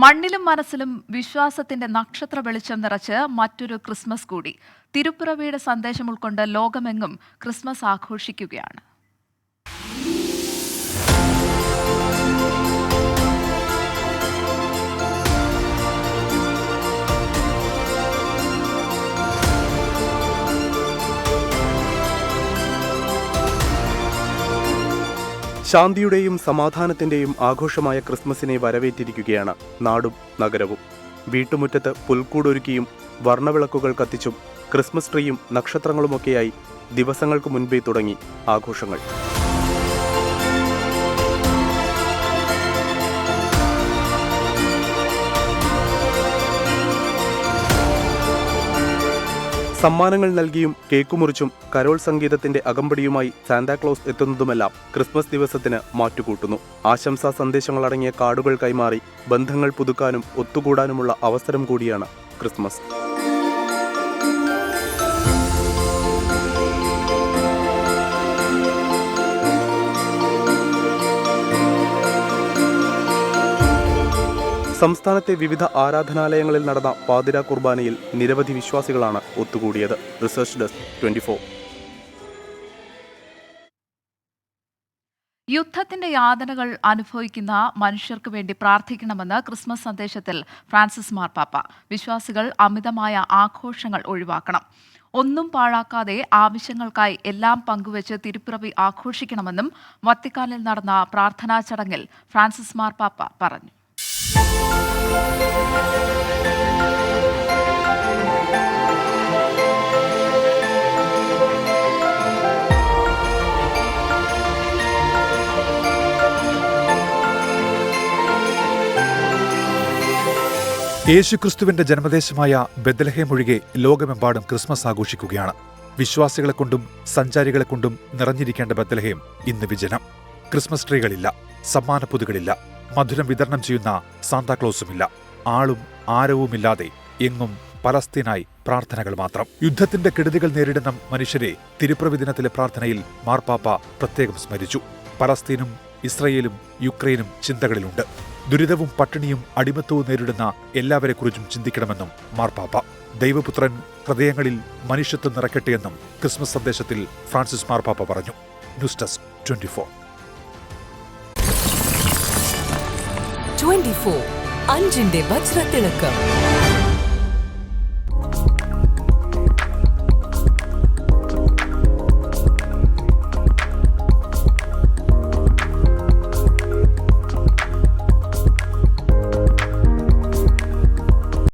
മണ്ണിലും മനസ്സിലും വിശ്വാസത്തിന്റെ നക്ഷത്ര വെളിച്ചം നിറച്ച് മറ്റൊരു ക്രിസ്മസ് കൂടി. തിരുപ്പിറവിയുടെ സന്ദേശം ഉൾക്കൊണ്ട് ലോകമെങ്ങും ക്രിസ്മസ് ആഘോഷിക്കുകയാണ്. ശാന്തിയുടെയും സമാധാനത്തിന്റെയും ആഘോഷമായ ക്രിസ്മസിനെ വരവേറ്റിരിക്കുകയാണ് നാടും നഗരവും. വീട്ടുമുറ്റത്ത് പുൽക്കൂടൊരുക്കിയും വർണ്ണവിളക്കുകൾ കത്തിച്ചും ക്രിസ്മസ് ട്രീയും നക്ഷത്രങ്ങളുമൊക്കെയായി ദിവസങ്ങൾക്ക് മുൻപേ തുടങ്ങി ആഘോഷങ്ങൾ. സമ്മാനങ്ങൾ നൽകിയും കേക്കുമുറിച്ചും കരോൾ സംഗീതത്തിന്റെ അകമ്പടിയുമായി സാന്താക്ലോസ് എത്തുന്നതുമെല്ലാം ക്രിസ്മസ് ദിവസത്തിന് മാറ്റുകൂട്ടുന്നു. ആശംസാ സന്ദേശങ്ങളടങ്ങിയ കാർഡുകൾ കൈമാറി ബന്ധങ്ങൾ പുതുക്കാനും ഒത്തുകൂടാനുമുള്ള അവസരം കൂടിയാണ് ക്രിസ്മസ്. സംസ്ഥാനത്തെ വിവിധ ആരാധനാലയങ്ങളിൽ നടന്ന പാതിരാ കുർബാനയിൽ നിരവധി വിശ്വാസികളാണ് ഒത്തുകൂടിയത്. Research desk 24. യുദ്ധത്തിന്റെ യാതനകൾ അനുഭവിക്കുന്ന മനുഷ്യർക്ക് വേണ്ടി പ്രാർത്ഥിക്കണമെന്ന് ക്രിസ്മസ് സന്ദേശത്തിൽ ഫ്രാൻസിസ് മാർപ്പാപ്പ. വിശ്വാസികൾ അമിതമായ ആഘോഷങ്ങൾ ഒഴിവാക്കണം. ഒന്നും പാഴാക്കാതെ ആവശ്യങ്ങൾക്കായി എല്ലാം പങ്കുവച്ച് തിരുപ്പിറവി ആഘോഷിക്കണമെന്നും വത്തിക്കാനിൽ നടന്ന പ്രാർത്ഥനാ ചടങ്ങിൽ ഫ്രാൻസിസ് മാർപ്പാപ്പ പറഞ്ഞു. യേശുക്രിസ്തുവിന്റെ ജന്മദേശമായ ബെത്ലഹേം ഒഴികെ ലോകമെമ്പാടും ക്രിസ്മസ് ആഘോഷിക്കുകയാണ്. വിശ്വാസികളെക്കൊണ്ടും സഞ്ചാരികളെക്കൊണ്ടും നിറഞ്ഞിരിക്കേണ്ട ബെത്ലഹേം ഇന്ന് വിജനം. ക്രിസ്മസ് ട്രീകളില്ല, സമ്മാനപ്പൊതികളില്ല, മധുരം വിതരണം ചെയ്യുന്ന സാന്താക്ലോസുമില്ല. ആളും ആരവുമില്ലാതെ എങ്ങും പലസ്തീനായി പ്രാർത്ഥനകൾ മാത്രം. യുദ്ധത്തിന്റെ കെടുതികൾ നേരിടുന്ന മനുഷ്യരെ തിരുപ്പിറവി ദിനത്തിലെ പ്രാർത്ഥനയിൽ മാർപ്പാപ്പ പ്രത്യേകം സ്മരിച്ചു. പലസ്തീനും ഇസ്രയേലും യുക്രൈനും ചിന്തകളിലുണ്ട്. ദുരിതവും പട്ടിണിയും അടിമത്തവും നേരിടുന്ന എല്ലാവരെക്കുറിച്ചും ചിന്തിക്കണമെന്നും മാർപ്പാപ്പ. ദൈവപുത്രൻ ഹൃദയങ്ങളിൽ മനുഷ്യത്വം നിറയ്ക്കട്ടെയെന്നും ക്രിസ്മസ് സന്ദേശത്തിൽ ഫ്രാൻസിസ് മാർപ്പാപ്പ പറഞ്ഞു. News desk 24. 24 അഞ്ചിന്റെ വജ്രത്തിളക്കം.